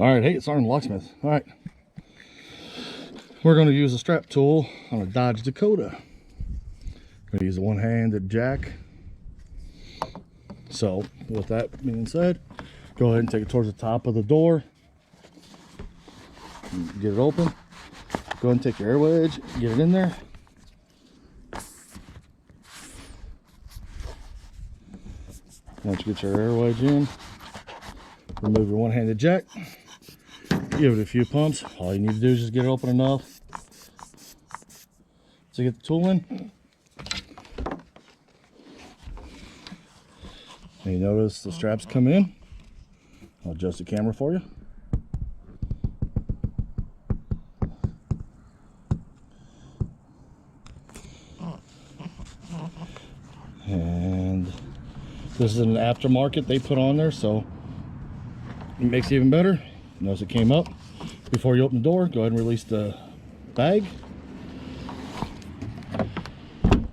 All right, hey, it's Untitled Locksmith. All right, we're going to use a strap tool on a Dodge Dakota. I'm going to use a one-handed jack. So with that being said, go ahead and take it towards the top of the door. Get it open. Go ahead and take your air wedge, get it in there. Once you get your air wedge in, remove your one-handed jack. Give it a few pumps. All you need to do is just get it open enough to get the tool in. And you notice the straps come in. I'll adjust the camera for you. And this is an aftermarket they put on there, so it makes it even better. Notice it came up. Before you open the door, go ahead and release the bag.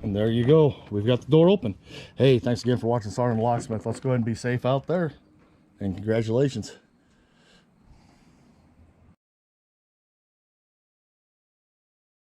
And there you go. We've got the door open. Hey, thanks again for watching Untitled Locksmith. Let's go ahead and be safe out there. And congratulations.